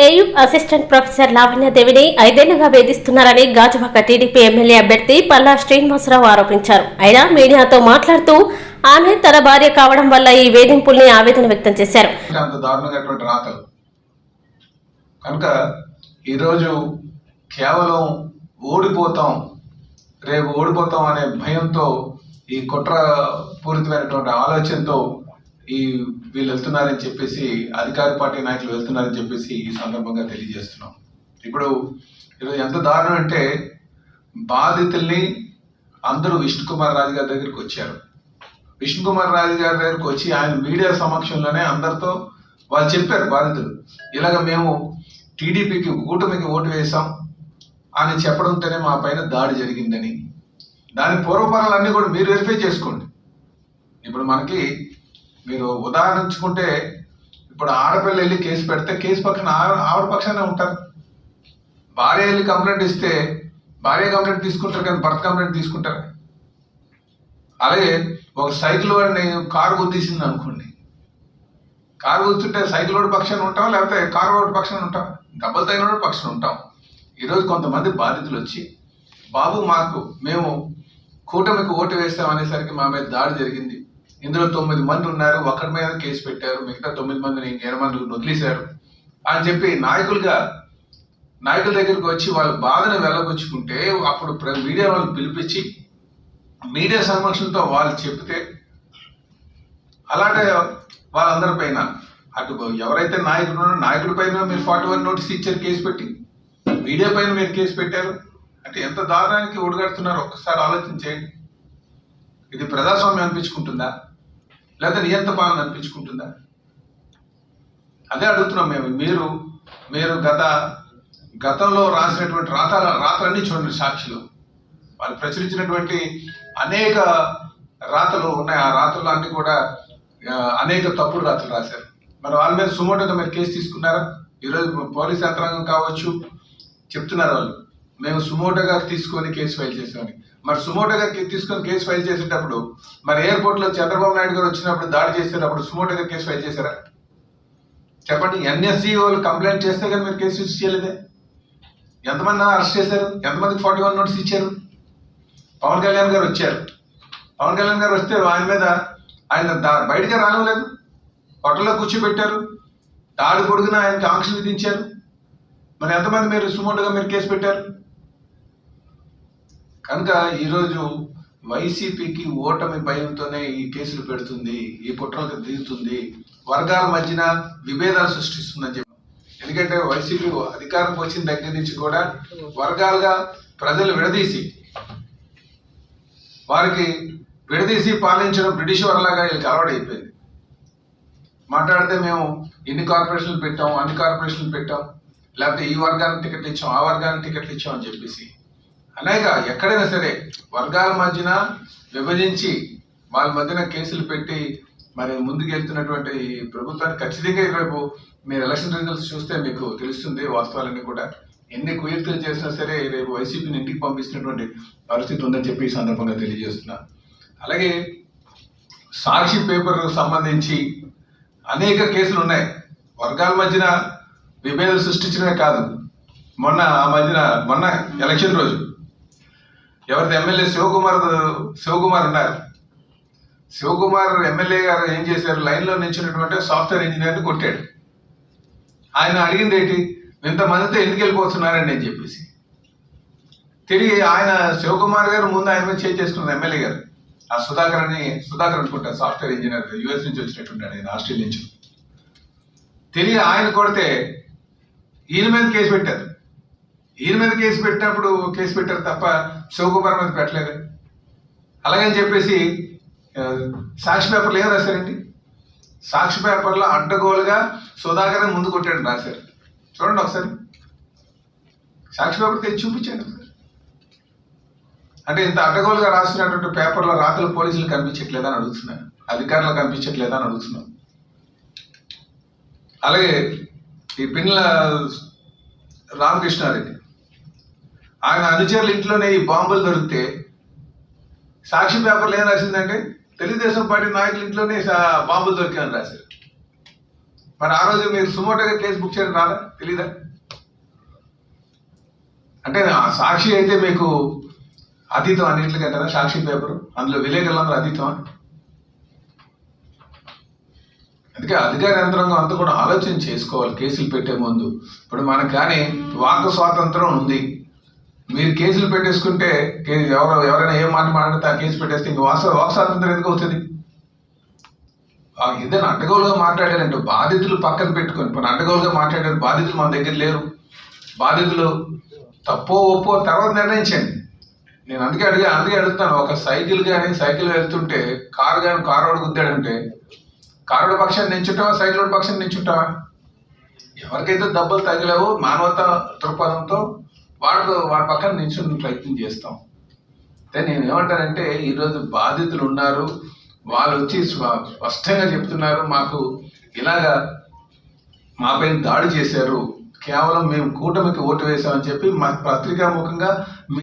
AU assistant professor లావణ్యదేవిని 5 ఏళ్లుగా వేధిస్తున్నారని Gajuwaka TDP MLA అభ్యర్థి పల్లా శ్రీనివాసరావు ఆరోపించారు. అయినా మీడియాతో మాట్లాడుతూ ఆమె తన భార్య కావడం వల్ల ఈ వేధింపుల్ని ఆవేదన వ్యక్తం చేశారు. కనుక ఈరోజు కేవలం రేపు ఓడిపోతాం అనే భయంతో, ఈ కుట్ర పూరితమైనటువంటి ఆలోచనతో వీళ్ళు వెళ్తున్నారని చెప్పేసి, అధికార పార్టీ నాయకులు వెళ్తున్నారని చెప్పేసి ఈ సందర్భంగా తెలియజేస్తున్నాం. ఇప్పుడు ఎంత దారుణం అంటే, బాధితుల్ని అందరూ విష్ణుకుమార్ రాజు గారి దగ్గరికి వచ్చారు. విష్ణుకుమార్ రాజు గారి దగ్గరికి వచ్చి ఆయన మీడియా సమక్షంలోనే అందరితో వాళ్ళు చెప్పారు, బాధితులు ఇలాగ మేము టీడీపీకి కూటమికి ఓటు వేసాం అని చెప్పడంతోనే మా పైన దాడి జరిగిందని. దాని పూర్వపరాలన్నీ కూడా మీరు వెరిఫై చేసుకోండి. ఇప్పుడు మనకి మీరు ఉదాహరించుకుంటే, ఇప్పుడు ఆడపిల్ల వెళ్ళి కేసు పెడితే కేసు పక్కన ఆవిడ పక్షానే ఉంటారు. భార్య వెళ్ళి కంప్లైంట్ ఇస్తే భార్య కంప్లైంట్ తీసుకుంటారు, కానీ భర్త కంప్లైంట్ తీసుకుంటారు. అలాగే ఒక సైకిల్ వాడిని కారు గుద్దేసింది అనుకోండి, కారు గుర్తుంటే సైకిల్ వాడి పక్షాన్ని ఉంటాం, లేకపోతే కారు వాడి పక్షాన్ని ఉంటాం, డబ్బులు తగిన వాడి పక్షాన్ని ఉంటాం. ఈరోజు కొంతమంది బాధితులు వచ్చి, బాబు మేము కూటమికి ఓటు వేస్తాం అనేసరికి మా మీద దాడి జరిగింది, ఇందులో 9 మంది ఉన్నారు, ఒకరి మీద కేసు పెట్టారు, మిగతా 9 మందిని 8 మంది వదిలేశారు అని చెప్పి నాయకుల దగ్గరికి వచ్చి వాళ్ళ బాధను వెళ్ళబుచ్చుకుంటే, అప్పుడు మీడియా వాళ్ళు పిలిపించి మీడియా సమక్షంతో వాళ్ళు చెప్తే, అలాంటి వాళ్ళందరి పైన అటు ఎవరైతే నాయకుడి పైన మీరు 41 నోటీస్ ఇచ్చారు, కేసు పెట్టి మీడియా పైన మీరు కేసు పెట్టారు అంటే ఎంత దారుణానికి ఒడిగడుతున్నారు ఒక్కసారి ఆలోచించేయండి. ఇది ప్రజాస్వామ్యం అనిపించుకుంటుందా, లేదా నియంత్ర పాలన అనిపించుకుంటుందా? అదే అడుగుతున్నాం మేము. మీరు గతంలో రాసినటువంటి రాతలన్నీ చూడండి, సాక్షిలో వాళ్ళు ప్రచురించినటువంటి అనేక రాతలు ఉన్నాయి. ఆ రాతల్లో అన్ని కూడా అనేక తప్పుడు రాతలు రాశారు. మరి వాళ్ళ మీద సుమోటోగా మీరు కేసు తీసుకున్నారా? ఈరోజు పోలీస్ యంత్రాంగం కావచ్చు చెప్తున్నారు వాళ్ళు, మేము సుమోటోగా తీసుకొని కేసు ఫైల్ చేసామని. మరి సుమోటోగా తీసుకొని కేసు ఫైల్ చేసేటప్పుడు, మరి ఎయిర్పోర్ట్లో చంద్రబాబు నాయుడు గారు వచ్చినప్పుడు దాడి చేసేటప్పుడు సుమోటోగా కేసు ఫైల్ చేశారా? చెప్పండి. ఎన్ఎస్జీ వాళ్ళు కంప్లైంట్ చేస్తే కానీ మీరు కేసు రిజిస్టర్ చేయలేదే? ఎంతమంది అరెస్ట్ చేశారు? ఎంతమందికి 41 నోటీస్ ఇచ్చారు? పవన్ కళ్యాణ్ గారు వచ్చారు. పవన్ కళ్యాణ్ గారు వస్తే ఆయన బయటగా రానివ్వలేదు, హోటల్లో కూర్చోబెట్టారు, దాడి పొడుగున ఆయనకి ఆంక్షలు విధించారు. మరి ఎంతమంది మీరు సుమోటోగా మీరు కేసు పెట్టారు? కనుక ఈరోజు వైసీపీకి ఓటమి భయంతోనే ఈ కేసులు పెడుతుంది, ఈ కుట్రలకు దిగుతుంది, వర్గాల మధ్యన విభేదాలు సృష్టిస్తుందని చెప్పి. ఎందుకంటే వైసీపీ అధికారం వచ్చిన దగ్గర నుంచి కూడా వర్గాలుగా ప్రజలు విడదీసి పాలించడం బ్రిటిష్ వారిలాగా వీళ్ళకి అలవాటైపోయింది. మాట్లాడితే మేము ఇన్ని కార్పొరేషన్లు పెట్టాం, అన్ని కార్పొరేషన్లు పెట్టాం, లేకపోతే ఈ వర్గానికి టికెట్లు ఇచ్చాం, ఆ వర్గానికి టికెట్లు ఇచ్చాం అని చెప్పేసి అనేక ఎక్కడైనా సరే వర్గాల మధ్యన విభజించి వాళ్ళ మధ్యన కేసులు పెట్టి మరి ముందుకు వెళ్తున్నటువంటి ప్రభుత్వాన్ని ఖచ్చితంగా రేపు మీరు ఎలక్షన్ రిజల్ట్స్ చూస్తే మీకు తెలుస్తుంది వాస్తవాలన్నీ కూడా. ఎన్ని కుయుక్తులు చేసినా సరే రేపు వైసీపీని ఇంటికి పంపిస్తున్నటువంటి పరిస్థితి ఉందని చెప్పి ఈ సందర్భంగా తెలియజేస్తున్నా. అలాగే సాక్షి పేపర్ సంబంధించి అనేక కేసులు ఉన్నాయి. వర్గాల మధ్యన విభేదాలు సృష్టించడమే కాదు, మొన్న ఎలక్షన్ రోజు ఎవరిది ఎమ్మెల్యే శివకుమార్ ఉన్నారు. శివకుమార్ ఎమ్మెల్యే గారు ఏం చేశారు, లైన్లో నిల్చున్నటువంటి సాఫ్ట్వేర్ ఇంజనీర్ని కొట్టాడు. ఆయన అడిగింది ఏంటి, ఇంతమందితో ఎందుకు వెళ్ళిపోతున్నారండి అని చెప్పేసి. తిరిగి ఆయన శివకుమార్ గారు ముందు ఆయన మీద చేసుకున్నారు ఎమ్మెల్యే గారు. ఆ సుధాకర్ అనుకుంటారు, సాఫ్ట్వేర్ ఇంజనీర్, యుఎస్ నుంచి వచ్చినట్టున్నాడు ఆయన, ఆస్ట్రేలియా నుంచి. తిరిగి ఆయన కొడితే ఈయన మీద కేసు పెట్టారు. ఈయన మీద కేసు పెట్టారు తప్ప శివకుమార్ మీద పెట్టలేదు. అలాగని చెప్పేసి సాక్షి పేపర్లు ఏం రాశారండి? సాక్షి పేపర్లో అడ్డగోలుగా సుధాకర్ ముందు కొట్టాడు రాశారు. చూడండి ఒకసారి, సాక్షి పేపర్ తెచ్చి చూపించాను. అంటే ఇంత అడ్డగోలుగా రాసినటువంటి పేపర్లో రాతలు పోలీసులు కనిపించట్లేదని అడుగుతున్నాను, అధికారులు కనిపించట్లేదని అడుగుతున్నాను. అలాగే ఈ పిన్నెల రామకృష్ణారెడ్డి, ఆయన అనుచరుల ఇంట్లోనే ఈ బాంబులు దొరికితే సాక్షి పేపర్లు ఏం రాసిందంటే తెలుగుదేశం పార్టీ నాయకుల ఇంట్లోనే బాంబులు దొరికాయని రాశారు. మరి ఆ రోజు మీరు సుమోటోగా కేసు బుక్ చేయడం రాదా, తెలీదా? అంటే ఆ సాక్షి అయితే మీకు అతీతం అన్నింటికి అంటారా? సాక్షి పేపరు అందులో విలేకరులందరూ అతీతమా? అందుకే అధికార యంత్రాంగం అంతా కూడా ఆలోచన చేసుకోవాలి కేసులు పెట్టే ముందు. ఇప్పుడు మనకు కానీ వాక్ స్వాతంత్రం ఉంది, మీరు కేసులు పెట్టేసుకుంటే ఎవరైనా ఏం మాట మాట్లాడితే ఆ కేసు పెట్టేస్తే ఇంక వాక్ స్వాతంత్రం ఎందుకు అవుతుంది? ఏదైనా అడ్డగోలుగా మాట్లాడారంటే బాధితులు పక్కన పెట్టుకొని, ఇప్పుడు అడ్డగోలుగా మాట్లాడారు, బాధితులు మన దగ్గర లేరు, బాధితులు తప్పో ఒప్పో తర్వాత నిర్ణయించండి. నేను అందుకే అడుగుతాను, ఒక సైకిల్ వెళ్తుంటే కారు వాడు గుద్దాడంటే కారుడు పక్షాన్ని నించుంటావా, సైకిల్ పక్షాన్ని నించుంటావా? ఎవరికైతే దెబ్బలు తగిలావో మానవతా దృక్పథంతో వాడి పక్కన నించుని ప్రయత్నం చేస్తాం. అయితే నేను ఏమంటానంటే, ఈరోజు బాధితులు ఉన్నారు, వాళ్ళు వచ్చి స్పష్టంగా చెప్తున్నారు, మాకు ఇలాగా మాపైన దాడి చేశారు, కేవలం మేము కూటమికి ఓటు వేసామని చెప్పి మా పత్రికాముఖంగా